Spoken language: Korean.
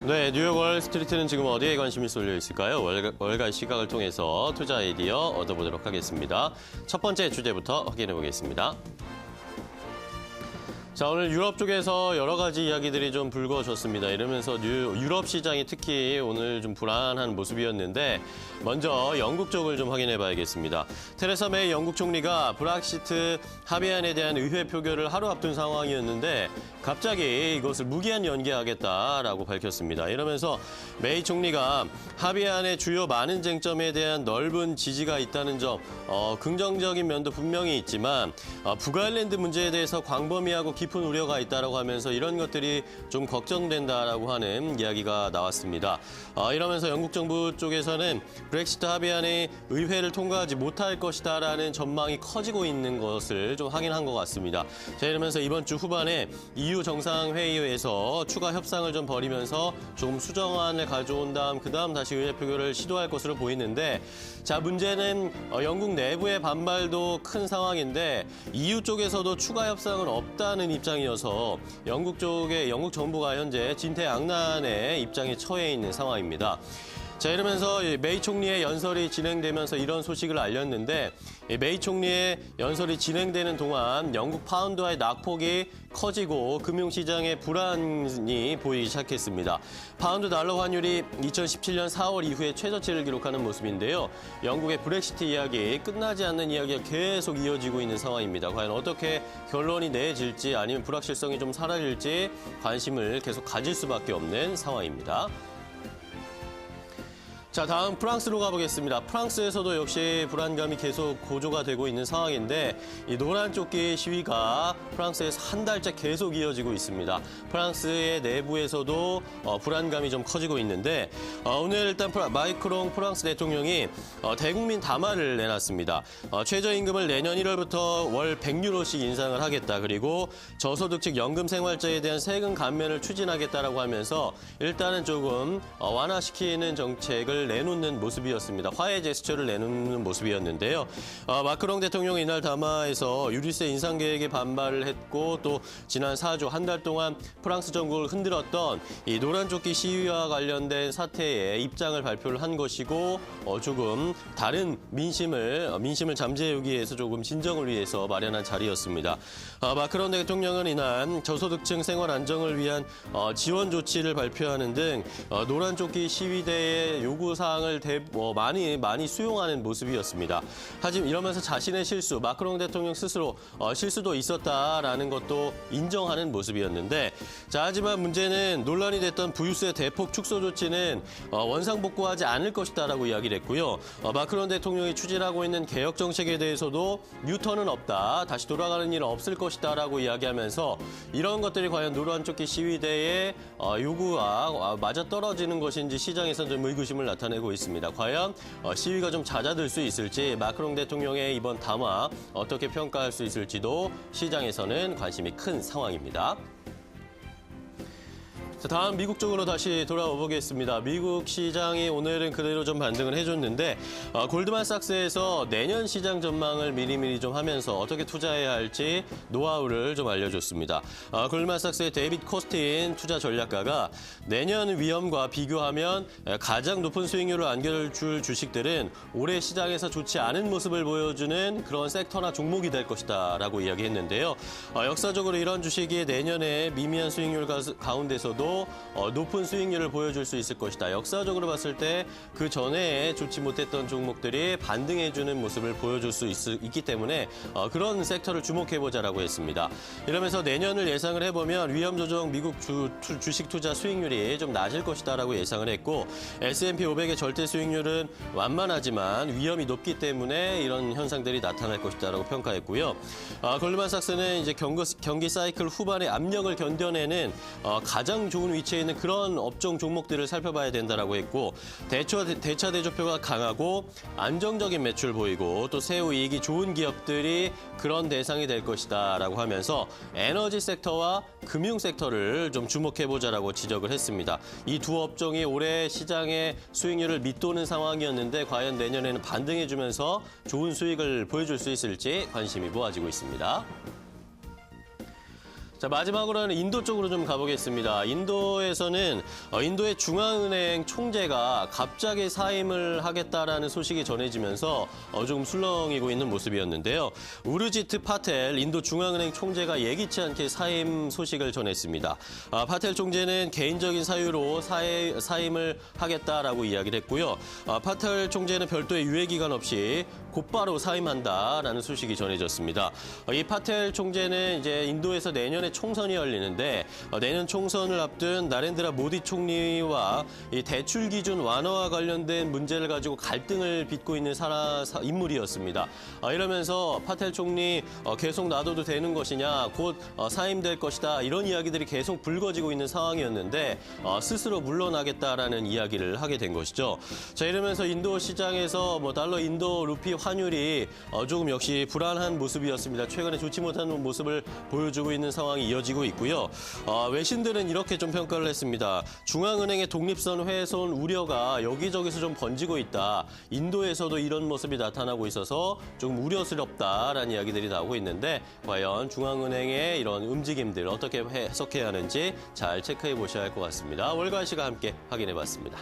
네, 뉴욕 월스트리트는 지금 어디에 관심이 쏠려 있을까요? 월간 시각을 통해서 투자 아이디어 얻어보도록 하겠습니다. 첫 번째 주제부터 확인해 보겠습니다. 자, 오늘 유럽 쪽에서 여러 가지 이야기들이 좀 불거졌습니다. 이러면서 유럽 시장이 특히 오늘 좀 불안한 모습이었는데 먼저 영국 쪽을 좀 확인해 봐야겠습니다. 테레사 메이 영국 총리가 브렉시트 합의안에 대한 의회 표결을 하루 앞둔 상황이었는데 갑자기 이것을 무기한 연기하겠다라고 밝혔습니다. 이러면서 메이 총리가 합의안의 주요 많은 쟁점에 대한 넓은 지지가 있다는 점, 긍정적인 면도 분명히 있지만 북아일랜드 문제에 대해서 광범위하고 깊은 우려가 있다라고 하면서 이런 것들이 좀 걱정된다라고 하는 이야기가 나왔습니다. 이러면서 영국 정부 쪽에서는 브렉시트 합의안이 의회를 통과하지 못할 것이다라는 전망이 커지고 있는 것을 좀 확인한 것 같습니다. 자, 이러면서 이번 주 후반에 EU 정상회의에서 추가 협상을 좀 벌이면서 조금 수정안을 가져온 다음 그다음 다시 의회 표결을 시도할 것으로 보이는데 자, 문제는 영국 내부의 반발도 큰 상황인데 EU 쪽에서도 추가 협상은 없다는 입장이어서 영국 정부가 현재 진퇴양난의 입장에 처해 있는 상황입니다. 자, 이러면서 메이 총리의 연설이 진행되면서 이런 소식을 알렸는데 메이 총리의 연설이 진행되는 동안 영국 파운드와의 낙폭이 커지고 금융시장의 불안이 보이기 시작했습니다. 파운드 달러 환율이 2017년 4월 이후에 최저치를 기록하는 모습인데요. 영국의 브렉시트 이야기, 끝나지 않는 이야기가 계속 이어지고 있는 상황입니다. 과연 어떻게 결론이 내질지 아니면 불확실성이 좀 사라질지 관심을 계속 가질 수밖에 없는 상황입니다. 자, 다음 프랑스로 가보겠습니다. 프랑스에서도 역시 불안감이 계속 고조가 되고 있는 상황인데 이 노란 조끼 시위가 프랑스에서 한 달째 계속 이어지고 있습니다. 프랑스의 내부에서도 불안감이 좀 커지고 있는데 오늘 일단 마크롱 프랑스 대통령이 대국민 담화를 내놨습니다. 최저임금을 내년 1월부터 월 100유로씩 인상을 하겠다. 그리고 저소득층 연금 생활자에 대한 세금 감면을 추진하겠다라고 하면서 일단은 조금 완화시키는 정책을 내놓는 모습이었습니다. 화해 제스처를 내놓는 모습이었는데요. 마크롱 대통령은 이날 담화에서 유류세 인상 계획에 반발을 했고 또 지난 4주 한 달 동안 프랑스 전국을 흔들었던 이 노란조끼 시위와 관련된 사태에 입장을 발표를 한 것이고 조금 다른 민심을 잠재우기 위해서 조금 진정을 위해서 마련한 자리였습니다. 마크롱 대통령은 이날 저소득층 생활 안정을 위한 지원 조치를 발표하는 등 노란조끼 시위대의 요구 사항을 많이 수용하는 모습이었습니다. 하지만 이러면서 자신의 실수, 마크롱 대통령 스스로 실수도 있었다라는 것도 인정하는 모습이었는데 자, 하지만 문제는 논란이 됐던 부유세 대폭 축소 조치는 원상복구하지 않을 것이다라고 이야기를 했고요. 마크롱 대통령이 추진하고 있는 개혁 정책에 대해서도 뉴턴은 없다, 다시 돌아가는 일은 없을 것이다라고 이야기하면서 이런 것들이 과연 노란조끼 시위대의 요구와 맞아떨어지는 것인지 시장에서는 좀 의구심을 나타내고 있습니다. 과연 시위가 좀 잦아들 수 있을지 마크롱 대통령의 이번 담화 어떻게 평가할 수 있을지도 시장에서는 관심이 큰 상황입니다. 자, 다음 미국 쪽으로 다시 돌아와 보겠습니다. 미국 시장이 오늘은 그대로 좀 반등을 해줬는데 골드만삭스에서 내년 시장 전망을 미리미리 좀 하면서 어떻게 투자해야 할지 노하우를 좀 알려줬습니다. 골드만삭스의 데이빗 코스틴 투자 전략가가 내년 위험과 비교하면 가장 높은 수익률을 안겨줄 주식들은 올해 시장에서 좋지 않은 모습을 보여주는 그런 섹터나 종목이 될 것이다 라고 이야기했는데요. 역사적으로 이런 주식이 내년에 미미한 수익률 가운데서도 높은 수익률을 보여줄 수 있을 것이다. 역사적으로 봤을 때 그 전에 좋지 못했던 종목들이 반등해주는 모습을 보여줄 수 있기 때문에 그런 섹터를 주목해보자라고 했습니다. 이러면서 내년을 예상을 해보면 위험조정 미국 주식 투자 수익률이 좀 낮을 것이다라고 예상을 했고 S&P 500의 절대 수익률은 완만하지만 위험이 높기 때문에 이런 현상들이 나타날 것이다라고 평가했고요. 골드만삭스는 이제 경기 사이클 후반의 압력을 견뎌내는 가장 좋은 위치에 있는 그런 업종 종목들을 살펴봐야 된다라고 했고 대차 대조표가 강하고 안정적인 매출 보이고 또 세후 이익이 좋은 기업들이 그런 대상이 될 것이다라고 하면서 에너지 섹터와 금융 섹터를 좀 주목해보자라고 지적을 했습니다. 이 두 업종이 올해 시장의 수익률을 밑도는 상황이었는데 과연 내년에는 반등해주면서 좋은 수익을 보여줄 수 있을지 관심이 모아지고 있습니다. 자, 마지막으로는 인도 쪽으로 좀 가보겠습니다. 인도에서는 인도의 중앙은행 총재가 갑자기 사임을 하겠다라는 소식이 전해지면서 조금 술렁이고 있는 모습이었는데요. 우르지트 파텔 인도 중앙은행 총재가 예기치 않게 사임 소식을 전했습니다. 파텔 총재는 개인적인 사유로 사임을 하겠다라고 이야기를 했고요. 파텔 총재는 별도의 유예 기간 없이 곧바로 사임한다라는 소식이 전해졌습니다. 이 파텔 총재는 이제 인도에서 내년에 총선이 열리는데 내년 총선을 앞둔 나렌드라 모디 총리와 이 대출 기준 완화와 관련된 문제를 가지고 갈등을 빚고 있는 인물이었습니다. 이러면서 파텔 총리 계속 놔둬도 되는 것이냐, 곧 사임될 것이다, 이런 이야기들이 계속 불거지고 있는 상황이었는데 스스로 물러나겠다라는 이야기를 하게 된 것이죠. 자, 이러면서 인도 시장에서 달러 인도 루피 환율이 조금 역시 불안한 모습이었습니다. 최근에 좋지 못한 모습을 보여주고 있는 상황이 이어지고 있고요. 외신들은 이렇게 좀 평가를 했습니다. 중앙은행의 독립선 훼손 우려가 여기저기서 좀 번지고 있다. 인도에서도 이런 모습이 나타나고 있어서 조금 우려스럽다라는 이야기들이 나오고 있는데 과연 중앙은행의 이런 움직임들 어떻게 해석해야 하는지 잘 체크해 보셔야 할 것 같습니다. 월간 시가 함께 확인해 봤습니다.